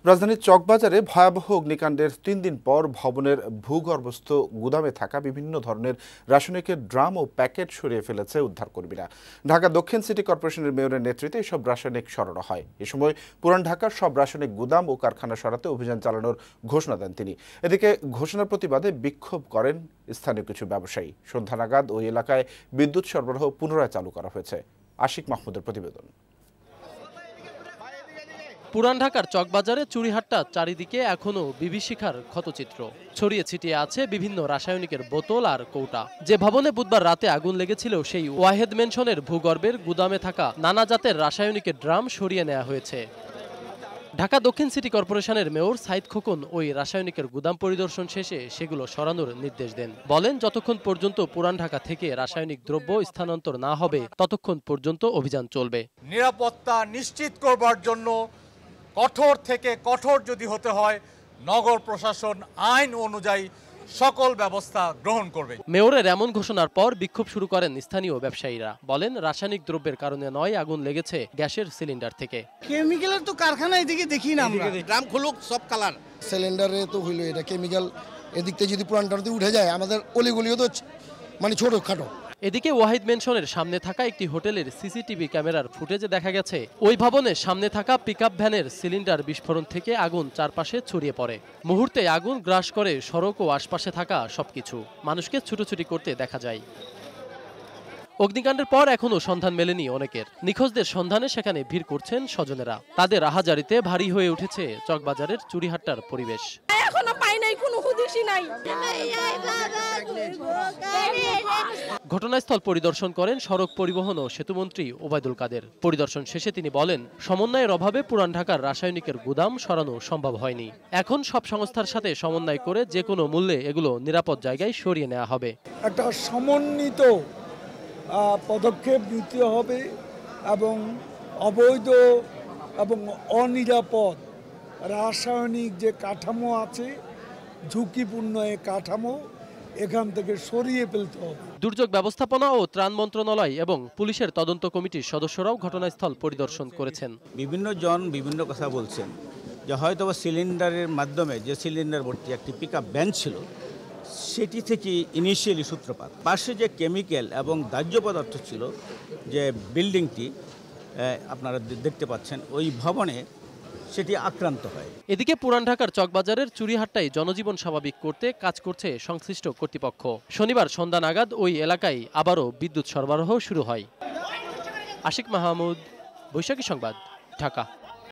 রাজধানীর চকবাজারে ভয়াবহ অগ্নিকাণ্ডের ৩ দিন পর ভবনের ভূগর্ভস্থ গুদামে থাকা বিভিন্ন ধরনের রাসায়নিকের ড্রাম ও প্যাকেট সরিয়ে ফেলেছে উদ্ধারকর্মীরা। ঢাকা দক্ষিণ সিটি কর্পোরেশনের মেয়রের নেতৃত্বে এসব রাসায়নিক সরানো হয়। এ সময় পুরান ঢাকার সব রাসায়নিক গুদাম ও কারখানা সরাতে অভিযান চালানোর ঘোষণা দেন তিনি। এদিকে ঘোষণার প্রতিবাদে বিক্ষোভ করেন স্থানীয় কিছু ব্যবসায়ী। সন্ধ্যা নাগাদ ওই এলাকায় বিদ্যুৎ সরবরাহ পুনরায় চালু করা হয়েছে। আশিক মাহমুদের প্রতিবেদন। পুরান ঢাকার চকবাজারে চুরিহাট্টা চারিদিকে এখনো বিভীষিকার ক্ষতচিত্র। ছড়িয়ে ছিটিয়ে আছে বিভিন্ন রাসায়নিকের বোতল আর কৌটা। যে ভবনে বুধবার রাতে আগুন লেগেছিল সেই ওয়াহেদ মেনশনের ভূগর্ভের গুদামে থাকা নানা জাতের রাসায়নিকের ড্রাম সরিয়ে নেওয়া হয়েছে। ঢাকা দক্ষিণ সিটি কর্পোরেশনের মেয়র সাইদ খোকন ওই রাসায়নিকের গুদাম পরিদর্শন শেষে সেগুলো সরানোর নির্দেশ দেন। বলেন, যতক্ষণ পর্যন্ত পুরান ঢাকা থেকে রাসায়নিক দ্রব্য স্থানান্তর না হবে ততক্ষণ পর্যন্ত অভিযান চলবে। নিরাপত্তা নিশ্চিত করবার জন্য কঠোর থেকে কঠোর যদি হতে হয়, নগর প্রশাসন আইন অনুযায়ী সকল ব্যবস্থা গ্রহণ করবে। মেয়রের এমন ঘোষণার পর বিক্ষোভ শুরু করেন স্থানীয় ব্যবসায়ীরা। বলেন, রাসায়নিক দ্রব্যের কারণে নয়, আগুন লেগেছে গ্যাসের সিলিন্ডার থেকে। কেমিক্যালের তো কারখানা এদিকে দেখি না আমরা। ড্রাম খুলুক, সব কালার সিলিন্ডারে তো হইলো এটা কেমিক্যাল। এদিক থেকে যদি পুরানটাতে উঠে যায়, আমাদের অলিগলিও তো মানে ছোট খাটো। এদিকে ওয়াহিদ মেনশনের সামনে থাকা একটি হোটেলের সিসিটিভি ক্যামেরার ফুটেজে দেখা গেছে ওই ভবনের সামনে থাকা পিকআপ ভ্যানের সিলিন্ডার বিস্ফোরণ থেকে আগুন চারপাশে ছড়িয়ে পড়ে। মুহূর্তে আগুন গ্রাস করে সড়ক ও আশপাশে থাকা সবকিছু। মানুষকে ছুটোছুটি করতে দেখা যায়। অগ্নিকাণ্ডের পর এখনো সন্ধান মেলেনি অনেকের। নিখোঁজদের সন্ধানে সেখানে ভিড় করছেন স্বজনেরা। তাদের আহাজারিতে ভারী হয়ে উঠেছে চকবাজারের চুরিহাট্টার পরিবেশ। এখনো পাই নাই, কোনো হুদিসই নাই। ঘটনাস্থল পরিদর্শন করেন সড়ক পরিবহন ও সেতুমন্ত্রী ওবায়দুল কাদের। পরিদর্শন শেষে তিনি বলেন, সমন্বয়ের অভাবে পুরান ঢাকার রাসায়নিকের গুদাম সরানো সম্ভব হয়নি। এখন সব সংস্থার সাথে সমন্বয় করে যে কোনো মূল্যে এগুলো নিরাপদ জায়গায় সরিয়ে নেওয়া হবে। একটা সমন্বিত পদক্ষেপ নিতে হবে এবং অবৈধ এবং অনিরাপদ রাসায়নিক যে কাঠামো আছে, ঝুঁকিপূর্ণ এই কাঠামো এখান থেকে সরিয়ে ফেলতে হবে। দুর্যোগ ব্যবস্থাপনা ও ত্রাণ মন্ত্রণালয় এবং পুলিশের তদন্ত কমিটির সদস্যরাও ঘটনাস্থল পরিদর্শন করেছেন। বিভিন্ন জন বিভিন্ন কথা বলছেন যে হয়তো সিলিন্ডারের মাধ্যমে, যে সিলিন্ডার ভর্তি একটি পিকআপ ভ্যান ছিল, সেটি থেকে ইনিশিয়ালি সূত্রপাত। পাশে যে কেমিক্যাল এবং দাহ্য পদার্থ ছিল, যে বিল্ডিংটি আপনারা দেখতে পাচ্ছেন, ওই ভবনে সেটি আক্রান্ত হয়। এদিকে পুরান ঢাকার চকবাজারের চুরিহাট্টায় জনজীবন স্বাভাবিক করতে কাজ করছে সংশ্লিষ্ট কর্তৃপক্ষ। শনিবার সন্ধ্যা নাগাদ ওই এলাকায় আবারও বিদ্যুৎ সরবরাহ শুরু হয়। আশিক মাহমুদ, বৈশাখী সংবাদ, ঢাকা।